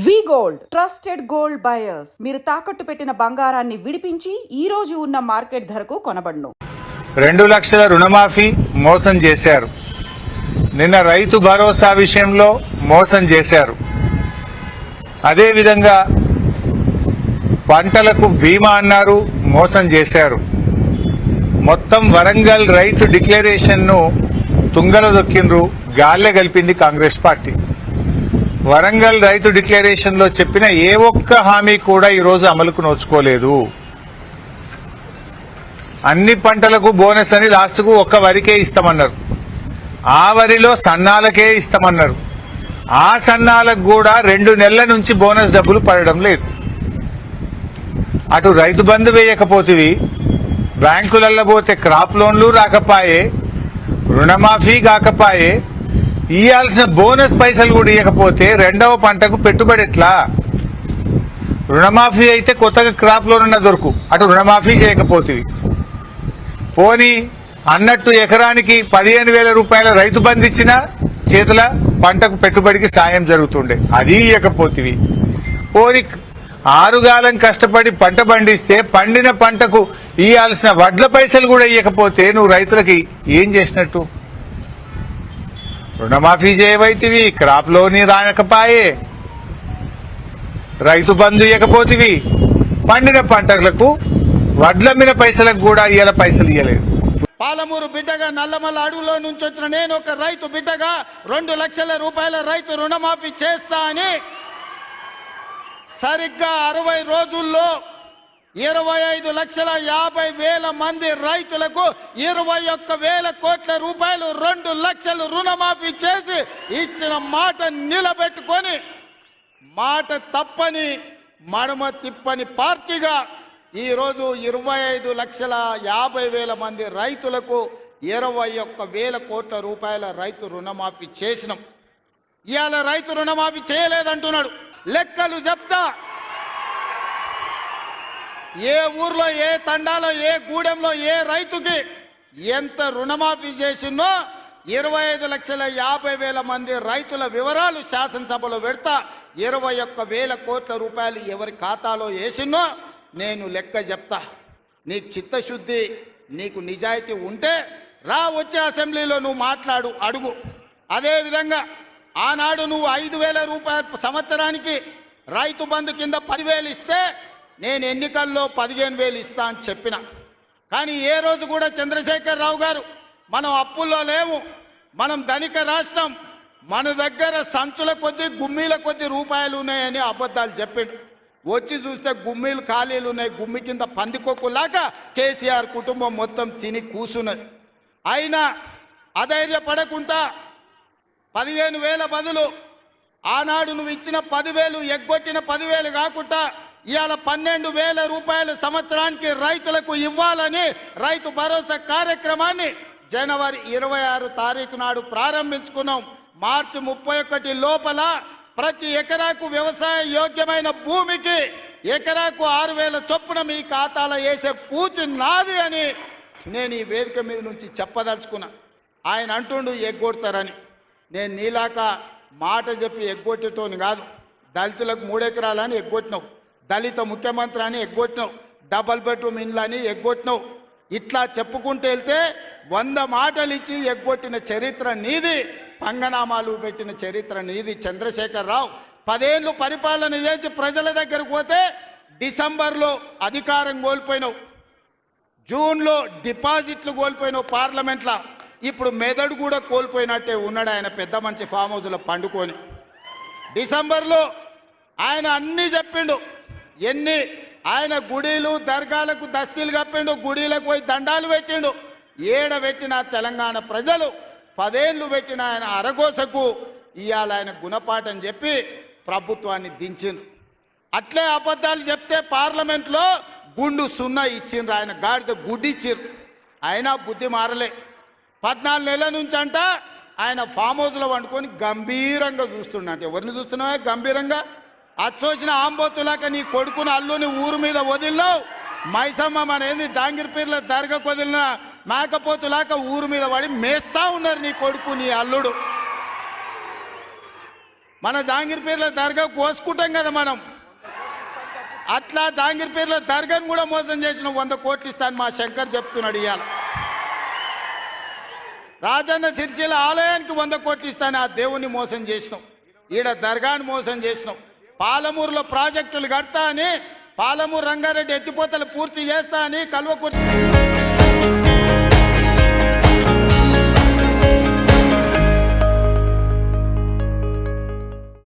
వి gold trusted gold buyers మీరు తాకట్టు పెట్టిన బంగారాన్ని విడిపించి ఈ రోజు ఉన్న మార్కెట్ ధరకు కొనబడును. 2 లక్షల రుణమాఫీ మోసం చేశారు. నిన్న రైతు భరోసా విషయంలో మోసం చేశారు. అదేవిధంగా పంటలకు బీమా అన్నారు, మోసం చేశారు. మొత్తం వరంగల్ రైతు డిక్లరేషన్ను తుంగలో దొక్కిండ్రు, గాల్లె గలిపింది కాంగ్రెస్ పార్టీ. వరంగల్ రైతు డిక్లరేషన్ లో చెప్పిన ఏ ఒక్క హామీ కూడా ఈరోజు అమలుకు నోచుకోలేదు. అన్ని పంటలకు బోనస్ అని లాస్ట్కు ఒక్క వరికే ఇస్తామన్నారు. ఆ వరిలో సన్నాలకే ఇస్తామన్నారు. ఆ సన్నాలకు కూడా 2 నెలల నుంచి బోనస్ డబ్బులు పడడం లేదు. అటు రైతు బంధు వేయకపోతివి, బ్యాంకులలో పోతే క్రాప్ లోన్లు రాకపాయే, రుణమాఫీ కాకపాయే, ఇయ్యాల్సిన బోనస్ పైసలు కూడా ఇవ్వకపోతే రెండవ పంటకు పెట్టుబడి ఎట్లా? రుణమాఫీ అయితే కొత్తగా క్రాప్ లోన్ ఉన్న దొరుకు, అటు రుణమాఫీ చేయకపోతేవి. పోనీ అన్నట్టు ఎకరానికి 15,000 రూపాయల రైతు బంధు ఇచ్చిన చేతుల పంటకు పెట్టుబడికి సాయం జరుగుతుండే, అది ఇవ్వకపోతేవి. పోనీ 6 కాలం కష్టపడి పంట పండిస్తే పండిన పంటకు ఇయ్యాల్సిన వడ్ల పైసలు కూడా ఇవ్వకపోతే నువ్వు రైతులకి ఏం చేసినట్టు? రుణమాఫీ చేయవైతివి, క్రాప్ లోని రానకపాయే, రైతు బంధు ఇవ్వకపోతివి, పండిన పంటలకు వడ్లమ్మిన పైసలకు కూడా ఇయ్యాల పైసలు ఇవ్వలేదు. పాలమూరు బిడ్డగా నల్లమల్ల అడవులో నుంచి వచ్చిన నేను ఒక రైతు బిడ్డగా 2 లక్షల రూపాయల రైతు రుణమాఫీ చేస్తా అని సరిగ్గా 60 రోజుల్లో 25,50,000 మంది రైతులకు 21,000 కోట్ల రూపాయలు 2 లక్షలు రుణమాఫీ చేసి ఇచ్చిన మాట నిలబెట్టుకొని మాట తప్పని మడమ తిప్పని పార్టీగా ఈరోజు 25,50,000 మంది రైతులకు 21,000 కోట్ల రూపాయల రైతు రుణమాఫీ చేసినాం. ఇవాళ రైతు రుణమాఫీ చేయలేదంటున్నాడు. లెక్కలు చెప్తా, ఏ ఊర్లో, ఏ తండాలో, ఏ గూడెంలో, ఏ రైతుకి ఎంత రుణమాఫీ చేసిందో 25,50,000 మంది రైతుల వివరాలు శాసనసభలో పెడతా. 21,000 కోట్ల రూపాయలు ఎవరి ఖాతాలో వేసిందో నేను లెక్క చెప్తా. నీకు చిత్తశుద్ధి, నీకు నిజాయితీ ఉంటే రా, వచ్చే అసెంబ్లీలో నువ్వు మాట్లాడు, అడుగు. అదేవిధంగా ఆనాడు నువ్వు 5,000 రూపాయలు సంవత్సరానికి రైతు బంధు కింద 10,000 ఇస్తే నేను ఎన్నికల్లో 15,000 ఇస్తా అని చెప్పిన. కానీ ఏ రోజు కూడా చంద్రశేఖర్ రావు గారు మనం అప్పుల్లో లేవు, మనం ధనిక రాష్ట్రం, మన దగ్గర సంచుల కొద్దీ గుమ్మీల కొద్దీ రూపాయలు ఉన్నాయని అబద్ధాలు చెప్పిండు. వచ్చి చూస్తే గుమ్మీలు ఖాళీలు ఉన్నాయి. గుమ్మి కింద పందికొక్కులాగా కేసీఆర్ కుటుంబం మొత్తం తిని కూసున్నది. అయినా అధైర్యపడకుండా 15,000 బదులు ఆనాడు నువ్వు ఇచ్చిన 10,000 ఎగ్గొట్టిన 10,000 కాకుండా ఇవాళ 12,000 రూపాయలు సంవత్సరానికి రైతులకు ఇవ్వాలని రైతు భరోసా కార్యక్రమాన్ని జనవరి 26 తారీఖు నాడు ప్రారంభించుకున్నాం. మార్చి 31 లోపల ప్రతి ఎకరాకు వ్యవసాయ యోగ్యమైన భూమికి ఎకరాకు 6,000 చొప్పున మీ ఖాతాలో వేసే పూచి నాది అని నేను ఈ వేదిక మీద నుంచి చెప్పదలుచుకున్నా. ఆయన అంటుండు ఎగ్గొడతారని. నేను నీలాక మాట చెప్పి ఎగ్గొట్టేటోని కాదు. దళితులకు 3 ఎకరాలని ఎగ్గొట్టినావు, దళిత ముఖ్యమంత్రి అని ఎగ్గొట్టినావు, డబల్ బెడ్రూమ్ ఇండ్లు అని ఎగ్గొట్టినావు. ఇట్లా చెప్పుకుంటూ వెళ్తే 100 మాటలు ఇచ్చి ఎగ్గొట్టిన చరిత్ర నీది, పంగనామాలు పెట్టిన చరిత్ర నీది. చంద్రశేఖర్ రావు 10 ఏళ్ళు పరిపాలన చేసి ప్రజల దగ్గరకు పోతే డిసెంబర్లో అధికారం కోల్పోయినావు, జూన్లో డిపాజిట్లు కోల్పోయినావు పార్లమెంట్లో. ఇప్పుడు మెదడు కూడా కోల్పోయినట్టే ఉన్నాడు ఆయన, పెద్ద మంచి ఫామ్ హౌస్లో పండుకొని. డిసెంబర్లో ఆయన అన్నీ చెప్పిండు. ఆయన గుడీలు దర్గాలకు దస్తీలు కప్పిండు, గుడీలకు పోయి దండాలు పెట్టిండు. పెట్టిన తెలంగాణ ప్రజలు 10 ఏళ్ళు పెట్టిన ఆయన అరగోసకు ఇవాళ ఆయన గుణపాఠం చెప్పి ప్రభుత్వాన్ని దించిండ్రు. అట్లే అబద్ధాలు చెప్తే పార్లమెంట్లో గుండు 0 ఇచ్చిండ్రు, ఆయన గాడిద గుడ్డి ఇచ్చిండ్రు. అయినా బుద్ధి మారలే. 14 నెలల నుంచి అంట ఆయన ఫామ్ హౌస్లో వండుకొని గంభీరంగా చూస్తున్నాడు. ఎవరిని చూస్తున్నావా గంభీరంగా? అచ్చోసిన ఆంబోతులాక నీ కొడుకును అల్లుని ఊరు మీద వదిలినావు. మైసమ్మ మన ఏంది జాంగీర్పీర్ల దర్గాకు వదిలిన మేకపోతులాక ఊరు మీద పడి మేస్తా ఉన్నారు నీ కొడుకు, నీ అల్లుడు. మన జాంగీర్పేర్ల దర్గా కోసుకుంటాం కదా మనం, అట్లా జాంగీర్పేర్ల దర్గాను కూడా మోసం చేసిన 100 కోట్లు ఇస్తాను మా శంకర్ చెప్తున్నాడు. ఇవాళ రాజన్న సిరిసిల్ల ఆలయానికి 100 కోట్లు ఇస్తాను, ఆ దేవుని మోసం చేసినాం. ఈడ దర్గాను మోసం చేసినాం. పాలమూరులో ప్రాజెక్టులు కడతా అని, పాలమూరు రంగారెడ్డి ఎత్తిపోతలు పూర్తి చేస్తా అని, కల్వకుర్తి